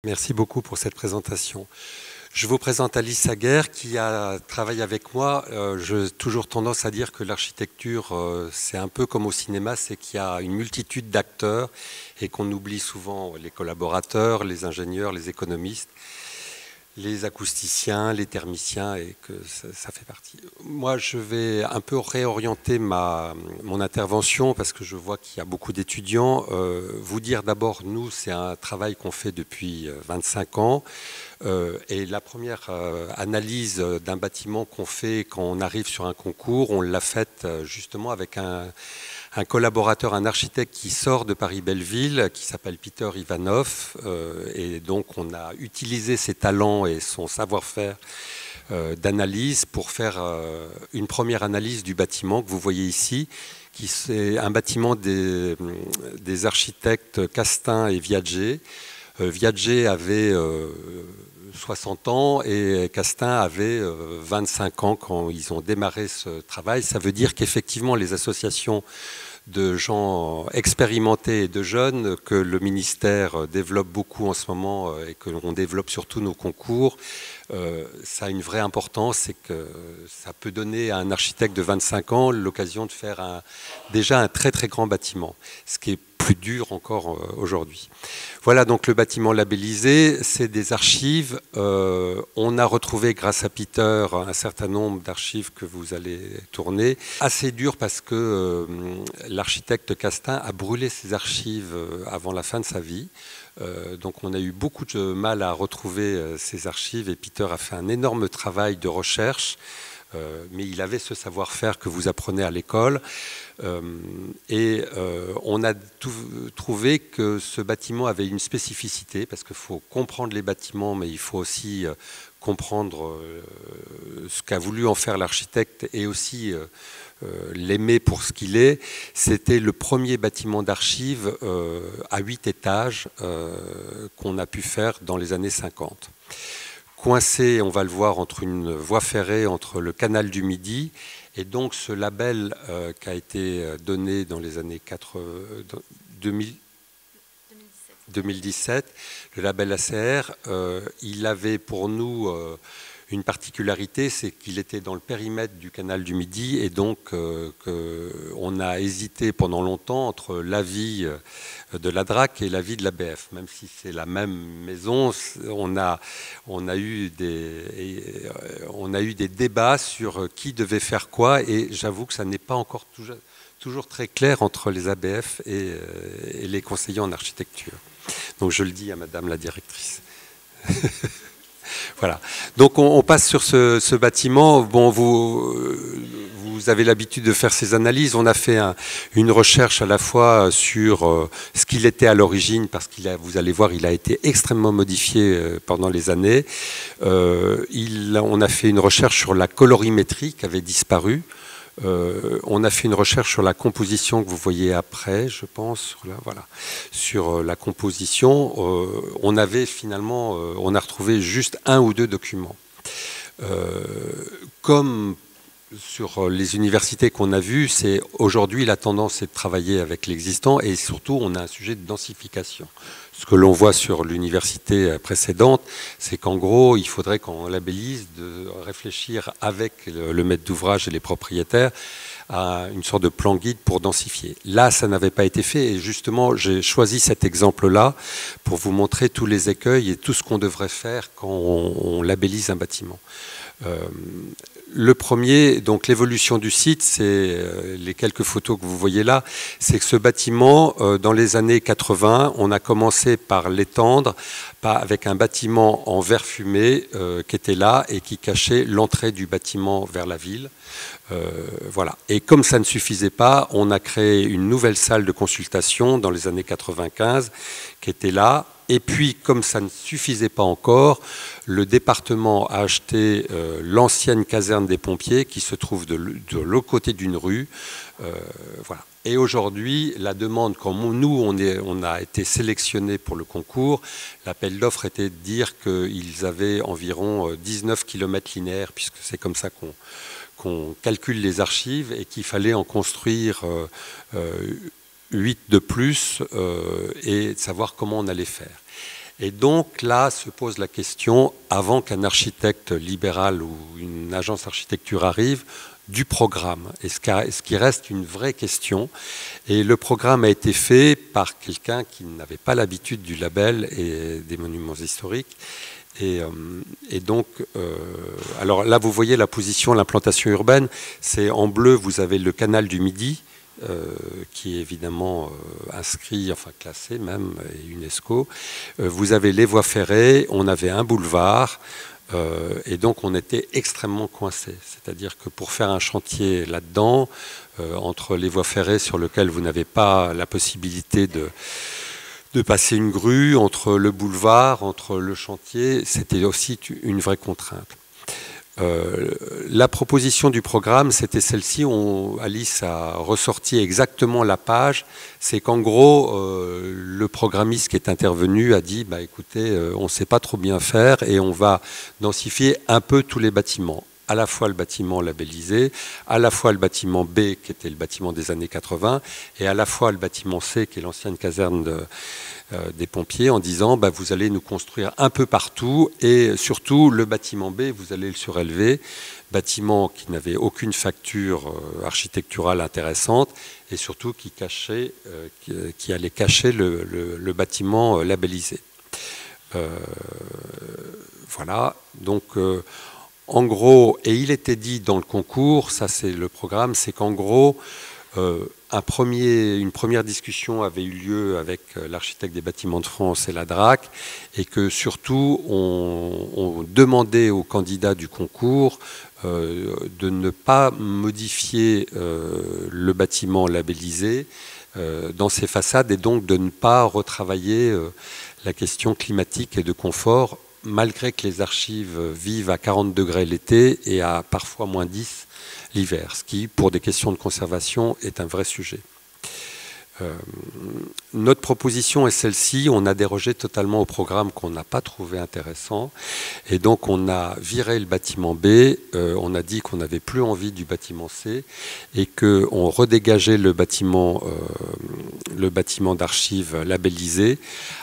Merci beaucoup pour cette présentation. Je vous présente Alice Aguerre qui a travaillé avec moi. J'ai toujours tendance à dire que l'architecture, c'est un peu comme au cinéma, c'est qu'il y a une multitude d'acteurs et qu'on oublie souvent les collaborateurs, les ingénieurs, les économistes, les acousticiens, les thermiciens, et que ça fait partie. Moi, je vais un peu réorienter mon intervention parce que je vois qu'il y a beaucoup d'étudiants. Vous dire d'abord, nous, c'est un travail qu'on fait depuis 25 ans. Et la première analyse d'un bâtiment qu'on fait quand on arrive sur un concours, on l'a faite justement avec un collaborateur, un architecte qui sort de Paris-Belleville, qui s'appelle Peter Ivanov. Et donc on a utilisé ses talents et son savoir-faire d'analyse pour faire une première analyse du bâtiment que vous voyez ici, qui c'est un bâtiment des architectes Castin et Viager. Viager avait 60 ans et Castin avait 25 ans quand ils ont démarré ce travail. Ça veut dire qu'effectivement les associations de gens expérimentés et de jeunes que le ministère développe beaucoup en ce moment et que l'on développe surtout nos concours, ça a une vraie importance, c'est que ça peut donner à un architecte de 25 ans l'occasion de faire déjà un très très grand bâtiment, ce qui est plus dur encore aujourd'hui. Voilà donc le bâtiment labellisé, c'est des archives. On a retrouvé grâce à Peter un certain nombre d'archives que vous allez tourner. Assez dur parce que l'architecte Castin a brûlé ses archives avant la fin de sa vie. Donc on a eu beaucoup de mal à retrouver ces archives et Peter a fait un énorme travail de recherche. Mais il avait ce savoir-faire que vous apprenez à l'école. On a trouvé que ce bâtiment avait une spécificité, parce qu'il faut comprendre les bâtiments, mais il faut aussi comprendre ce qu'a voulu en faire l'architecte et aussi l'aimer pour ce qu'il est. C'était le premier bâtiment d'archives à 8 étages qu'on a pu faire dans les années 50. Coincé, on va le voir, entre une voie ferrée, entre le canal du Midi, et donc ce label qui a été donné dans les années 2017, le label ACR, il avait pour nous une particularité, c'est qu'il était dans le périmètre du canal du Midi, et donc on a hésité pendant longtemps entre l'avis de la DRAC et l'avis de l'ABF. Même si c'est la même maison, on a eu des débats sur qui devait faire quoi, et j'avoue que ça n'est pas encore toujours très clair entre les ABF et les conseillers en architecture. Donc je le dis à Madame la directrice. Voilà. Donc on passe sur ce bâtiment. Bon, vous avez l'habitude de faire ces analyses. On a fait une recherche à la fois sur ce qu'il était à l'origine, parce vous allez voir, il a été extrêmement modifié pendant les années. On a fait une recherche sur la colorimétrie qui avait disparu. On a fait une recherche sur la composition que vous voyez après, je pense, voilà, sur la composition. On avait finalement, on a retrouvé juste 1 ou 2 documents. Comme sur les universités qu'on a vues, aujourd'hui la tendance c'est de travailler avec l'existant et surtout on a un sujet de densification. Ce que l'on voit sur l'université précédente, c'est qu'en gros, il faudrait qu'on labellise, de réfléchir avec le maître d'ouvrage et les propriétaires à une sorte de plan guide pour densifier. Là, ça n'avait pas été fait et justement, j'ai choisi cet exemple-là pour vous montrer tous les écueils et tout ce qu'on devrait faire quand on labellise un bâtiment. Le premier, donc l'évolution du site, c'est les quelques photos que vous voyez là, c'est que ce bâtiment, dans les années 80, on a commencé par l'étendre avec un bâtiment en verre fumé qui était là et qui cachait l'entrée du bâtiment vers la ville. Voilà. Et comme ça ne suffisait pas, on a créé une nouvelle salle de consultation dans les années 95 qui était là. Et puis, comme ça ne suffisait pas encore, le département a acheté l'ancienne caserne des pompiers qui se trouve de l'autre côté d'une rue. Voilà. Et aujourd'hui, la demande, comme nous, on a été sélectionnés pour le concours, l'appel d'offres était de dire qu'ils avaient environ 19 km linéaires, puisque c'est comme ça qu'on calcule les archives, et qu'il fallait en construire 8 de plus et de savoir comment on allait faire. Et donc là se pose la question, avant qu'un architecte libéral ou une agence d'architecture arrive, du programme. Et ce qui reste une vraie question. Et le programme a été fait par quelqu'un qui n'avait pas l'habitude du label et des monuments historiques. Et donc, alors là, vous voyez la position, l'implantation urbaine. C'est en bleu, vous avez le canal du Midi, qui est évidemment inscrit, enfin classé même, et UNESCO. Vous avez les voies ferrées, on avait un boulevard, et donc on était extrêmement coincé. C'est-à-dire que pour faire un chantier là-dedans, entre les voies ferrées sur lesquelles vous n'avez pas la possibilité de passer une grue, entre le boulevard, entre le chantier, c'était aussi une vraie contrainte. La proposition du programme, c'était celle-ci. Alice a ressorti exactement la page. C'est qu'en gros, le programmiste qui est intervenu a dit bah, écoutez, on ne sait pas trop bien faire et on va densifier un peu tous les bâtiments. À la fois le bâtiment labellisé, à la fois le bâtiment B, qui était le bâtiment des années 80, et à la fois le bâtiment C, qui est l'ancienne caserne des pompiers, en disant bah, vous allez nous construire un peu partout, et surtout le bâtiment B, vous allez le surélever, bâtiment qui n'avait aucune facture architecturale intéressante, et surtout qui allait cacher le bâtiment labellisé. Voilà, donc... en gros, et il était dit dans le concours, ça c'est le programme, c'est qu'en gros, une première discussion avait eu lieu avec l'architecte des bâtiments de France et la DRAC, et que surtout on demandait aux candidats du concours de ne pas modifier le bâtiment labellisé dans ses façades, et donc de ne pas retravailler la question climatique et de confort, malgré que les archives vivent à 40 degrés l'été et à parfois moins 10 l'hiver, ce qui, pour des questions de conservation, est un vrai sujet. Notre proposition est celle-ci, on a dérogé totalement au programme qu'on n'a pas trouvé intéressant, et donc on a viré le bâtiment B, on a dit qu'on n'avait plus envie du bâtiment C, et qu'on redégageait le bâtiment d'archives labellisé,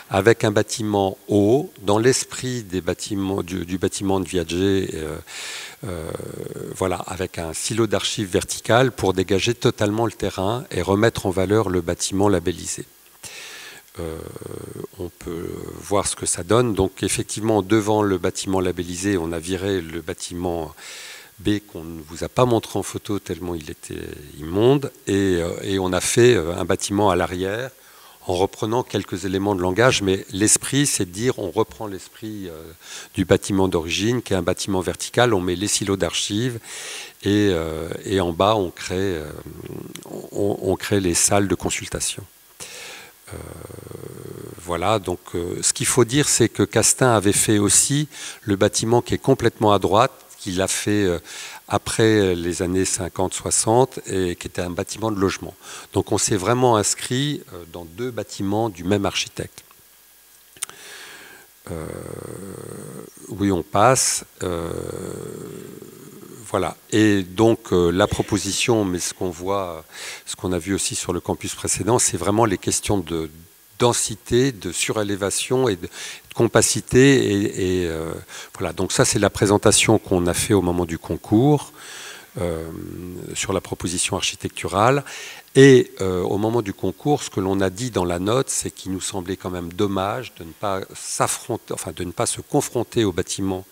avec un bâtiment haut, dans l'esprit des bâtiments, du bâtiment de Viager, voilà, avec un silo d'archives vertical pour dégager totalement le terrain et remettre en valeur le bâtiment labellisé. On peut voir ce que ça donne. Donc effectivement, devant le bâtiment labellisé, on a viré le bâtiment B qu'on ne vous a pas montré en photo tellement il était immonde, et on a fait un bâtiment à l'arrière en reprenant quelques éléments de langage, mais l'esprit, c'est de dire, on reprend l'esprit du bâtiment d'origine, qui est un bâtiment vertical, on met les silos d'archives, et en bas, on crée les salles de consultation. Voilà, donc ce qu'il faut dire, c'est que Castaing avait fait aussi le bâtiment qui est complètement à droite, qu'il a fait après les années 50-60, et qui était un bâtiment de logement. Donc on s'est vraiment inscrit dans deux bâtiments du même architecte. Oui, on passe. Voilà. Et donc la proposition, mais ce qu'on voit, ce qu'on a vu aussi sur le campus précédent, c'est vraiment les questions de densité, de surélévation et de compacité. Voilà. Donc ça, c'est la présentation qu'on a fait au moment du concours sur la proposition architecturale. Et au moment du concours, ce que l'on a dit dans la note, c'est qu'il nous semblait quand même dommage de ne pas s'affronter, enfin de ne pas se confronter au bâtiment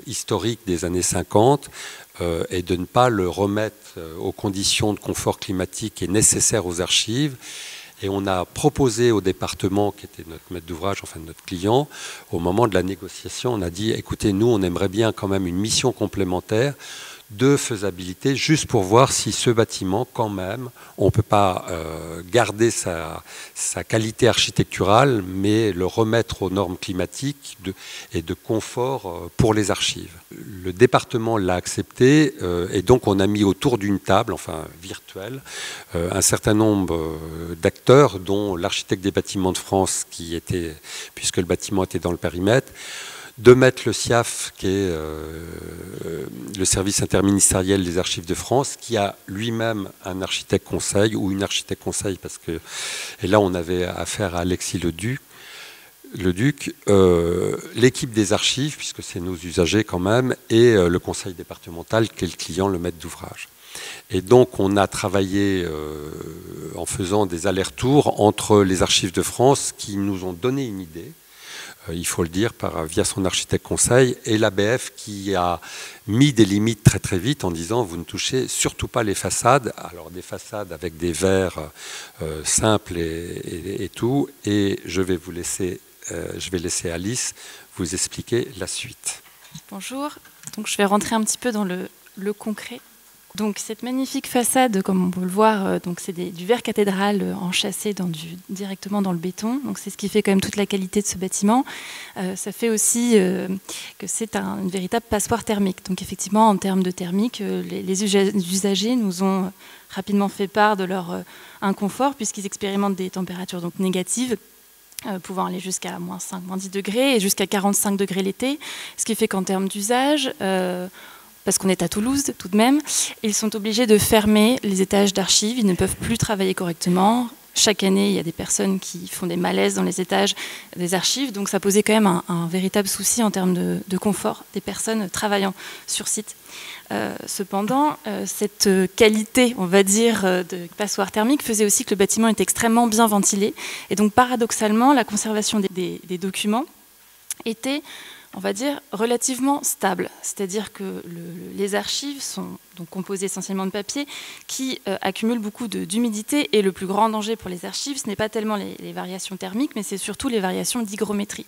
historique des années 50 et de ne pas le remettre aux conditions de confort climatique et nécessaires aux archives. Et on a proposé au département, qui était notre maître d'ouvrage, enfin notre client, au moment de la négociation, on a dit, écoutez, nous, on aimerait bien quand même une mission complémentaire de faisabilité, juste pour voir si ce bâtiment, quand même, on ne peut pas garder sa qualité architecturale, mais le remettre aux normes climatiques et de confort pour les archives. Le département l'a accepté, et donc on a mis autour d'une table, enfin virtuelle, un certain nombre d'acteurs, dont l'architecte des bâtiments de France, puisque le bâtiment était dans le périmètre, de mettre le SIAF, qui est le service interministériel des archives de France, qui a lui-même un architecte conseil, ou une architecte conseil, et là on avait affaire à Alexis Leduc, Leduc, l'équipe des archives, puisque c'est nos usagers quand même, et le conseil départemental qui est le client, le maître d'ouvrage. Et donc on a travaillé en faisant des allers-retours entre les archives de France qui nous ont donné une idée, il faut le dire, via son architecte conseil, et l'ABF qui a mis des limites très très vite en disant vous ne touchez surtout pas les façades, alors des façades avec des verres simples et tout, et je vais laisser Alice vous expliquer la suite. Bonjour, donc je vais rentrer un petit peu dans le concret. Donc cette magnifique façade, comme on peut le voir, c'est du verre cathédral enchâssé directement dans le béton. Donc c'est ce qui fait quand même toute la qualité de ce bâtiment. Ça fait aussi que c'est une véritable passoire thermique. Donc effectivement, en termes de thermique, les usagers nous ont rapidement fait part de leur inconfort puisqu'ils expérimentent des températures donc négatives, pouvant aller jusqu'à moins 5, moins 10 degrés et jusqu'à 45 degrés l'été. Ce qui fait qu'en termes d'usage, parce qu'on est à Toulouse tout de même, ils sont obligés de fermer les étages d'archives, ils ne peuvent plus travailler correctement. Chaque année, il y a des personnes qui font des malaises dans les étages des archives, donc ça posait quand même un véritable souci en termes de confort des personnes travaillant sur site. Cependant, cette qualité, on va dire, de passoire thermique faisait aussi que le bâtiment était extrêmement bien ventilé. Et donc paradoxalement, la conservation des documents était, on va dire, relativement stable. C'est-à-dire que les archives sont donc composées essentiellement de papier qui accumulent beaucoup d'humidité, et le plus grand danger pour les archives, ce n'est pas tellement les variations thermiques, mais c'est surtout les variations d'hygrométrie.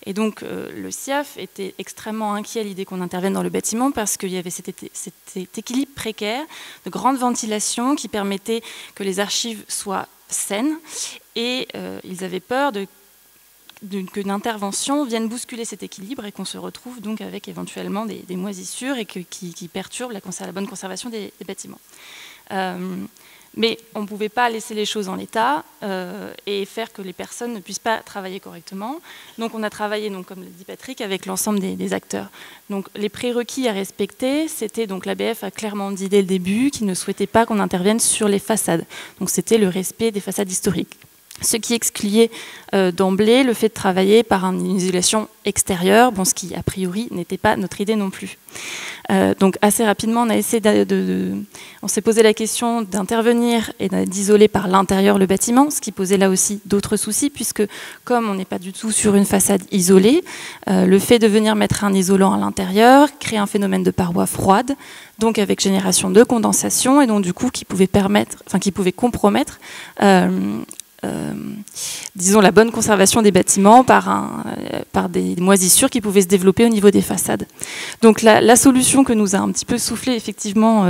Et donc le SIAF était extrêmement inquiet à l'idée qu'on intervienne dans le bâtiment parce qu'il y avait cet équilibre précaire de grande ventilation qui permettait que les archives soient saines, et ils avaient peur qu'une intervention vienne bousculer cet équilibre et qu'on se retrouve donc avec éventuellement des moisissures et qui perturbent la bonne conservation des bâtiments. Mais on ne pouvait pas laisser les choses en l'état et faire que les personnes ne puissent pas travailler correctement. Donc on a travaillé, donc, comme l'a dit Patrick, avec l'ensemble des acteurs. Donc les prérequis à respecter, c'était, donc l'ABF a clairement dit dès le début qu'il ne souhaitait pas qu'on intervienne sur les façades. Donc c'était le respect des façades historiques. Ce qui excluait d'emblée le fait de travailler par une isolation extérieure, ce qui a priori n'était pas notre idée non plus. Donc assez rapidement, on s'est posé la question d'intervenir et d'isoler par l'intérieur le bâtiment, ce qui posait là aussi d'autres soucis, puisque comme on n'est pas du tout sur une façade isolée, le fait de venir mettre un isolant à l'intérieur crée un phénomène de parois froides, donc avec génération de condensation, et donc du coup qui pouvait compromettre disons la bonne conservation des bâtiments par des moisissures qui pouvaient se développer au niveau des façades. Donc la solution que nous a un petit peu soufflé effectivement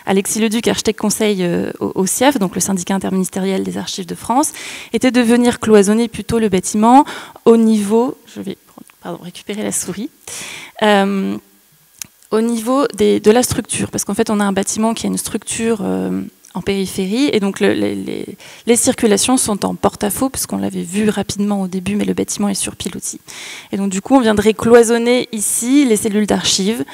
Alexis Leduc, architecte conseil au SIAF, donc le syndicat interministériel des archives de France, était de venir cloisonner plutôt le bâtiment au niveau, je vais récupérer la souris, au niveau de la structure, parce qu'en fait on a un bâtiment qui a une structure en périphérie, et donc les circulations sont en porte-à-faux, puisqu'on l'avait vu rapidement au début, mais le bâtiment est sur pilotis. Et donc du coup, on viendrait cloisonner ici les cellules d'archives,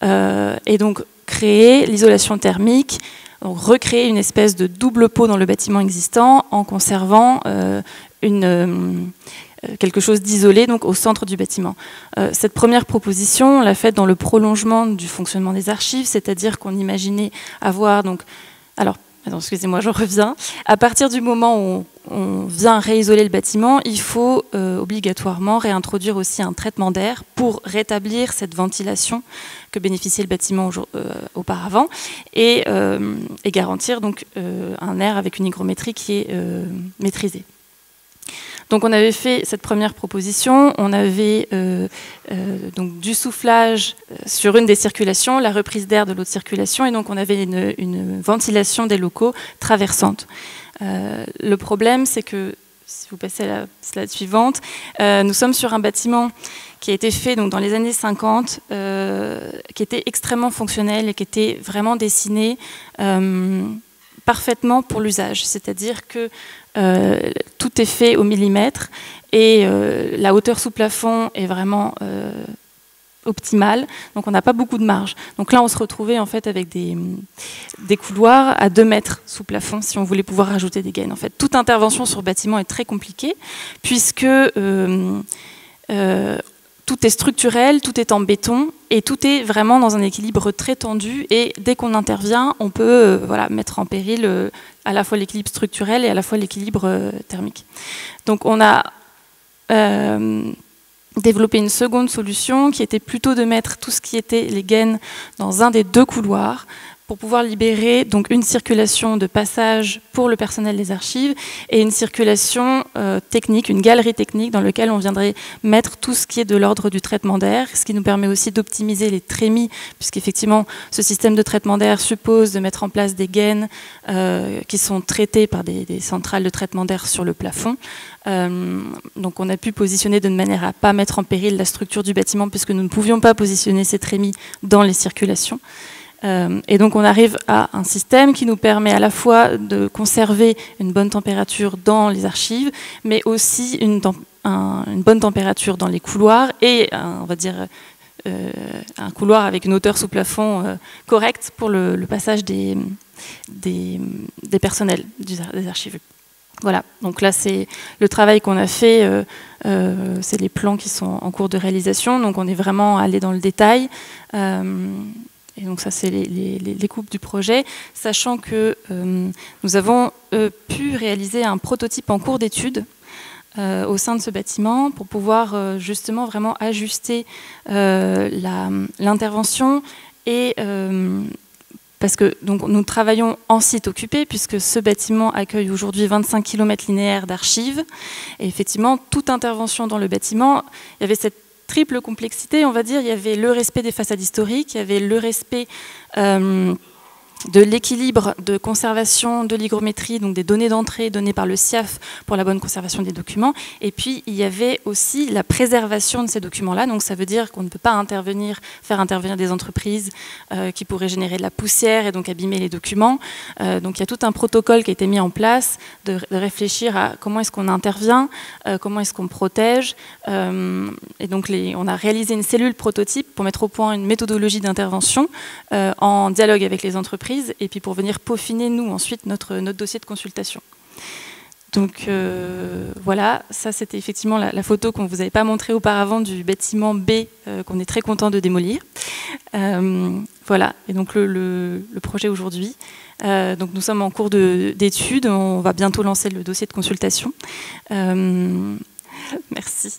et donc créer l'isolation thermique, donc recréer une espèce de double pot dans le bâtiment existant, en conservant quelque chose d'isolé donc au centre du bâtiment. Cette première proposition, on l'a faite dans le prolongement du fonctionnement des archives, c'est-à-dire qu'on imaginait avoir donc... excusez-moi, je reviens. À partir du moment où on vient réisoler le bâtiment, il faut obligatoirement réintroduire aussi un traitement d'air pour rétablir cette ventilation que bénéficiait le bâtiment auparavant et garantir donc un air avec une hygrométrie qui est maîtrisée. Donc on avait fait cette première proposition, on avait donc du soufflage sur une des circulations, la reprise d'air de l'autre circulation, et donc on avait une ventilation des locaux traversante. Le problème, c'est que, si vous passez à la slide suivante, nous sommes sur un bâtiment qui a été fait donc, dans les années 50, qui était extrêmement fonctionnel et qui était vraiment dessiné parfaitement pour l'usage, c'est-à-dire que tout est fait au millimètre et la hauteur sous plafond est vraiment optimale, donc on n'a pas beaucoup de marge. Donc là, on se retrouvait en fait avec des couloirs à 2 mètres sous plafond si on voulait pouvoir rajouter des gaines. En fait, toute intervention sur bâtiment est très compliquée puisque tout est structurel, tout est en béton et tout est vraiment dans un équilibre très tendu. Et dès qu'on intervient, on peut mettre en péril à la fois l'équilibre structurel et à la fois l'équilibre thermique. Donc on a développé une seconde solution qui était plutôt de mettre tout ce qui était les gaines dans un des 2 couloirs pour pouvoir libérer donc une circulation de passage pour le personnel des archives et une circulation technique, une galerie technique dans laquelle on viendrait mettre tout ce qui est de l'ordre du traitement d'air, ce qui nous permet aussi d'optimiser les trémies, puisqu'effectivement ce système de traitement d'air suppose de mettre en place des gaines qui sont traitées par des centrales de traitement d'air sur le plafond. Donc on a pu positionner de manière à ne pas mettre en péril la structure du bâtiment puisque nous ne pouvions pas positionner ces trémies dans les circulations. Et donc on arrive à un système qui nous permet à la fois de conserver une bonne température dans les archives, mais aussi une bonne température dans les couloirs et on va dire un couloir avec une hauteur sous plafond correcte pour le passage des personnels des archives. Voilà, donc là c'est le travail qu'on a fait, c'est les plans qui sont en cours de réalisation, donc on est vraiment allé dans le détail. Et donc ça, c'est les coupes du projet, sachant que nous avons pu réaliser un prototype en cours d'étude au sein de ce bâtiment pour pouvoir justement vraiment ajuster l'intervention et parce que donc, nous travaillons en site occupé puisque ce bâtiment accueille aujourd'hui 25 km linéaires d'archives et effectivement toute intervention dans le bâtiment, il y avait cette triple complexité, on va dire. Il y avait le respect des façades historiques, il y avait le respect de l'équilibre de conservation de l'hygrométrie, donc des données d'entrée données par le SIAF pour la bonne conservation des documents. Et puis, il y avait aussi la préservation de ces documents-là. Donc, ça veut dire qu'on ne peut pas faire intervenir des entreprises qui pourraient générer de la poussière et donc abîmer les documents. Donc, il y a tout un protocole qui a été mis en place de réfléchir à comment est-ce qu'on intervient, comment est-ce qu'on protège. Et donc, on a réalisé une cellule prototype pour mettre au point une méthodologie d'intervention en dialogue avec les entreprises et puis pour venir peaufiner, nous, ensuite, notre dossier de consultation. Donc voilà, ça c'était effectivement la photo qu'on ne vous avait pas montrée auparavant du bâtiment B qu'on est très content de démolir. Voilà, et donc le projet aujourd'hui. Donc nous sommes en cours d'études, on va bientôt lancer le dossier de consultation. Merci.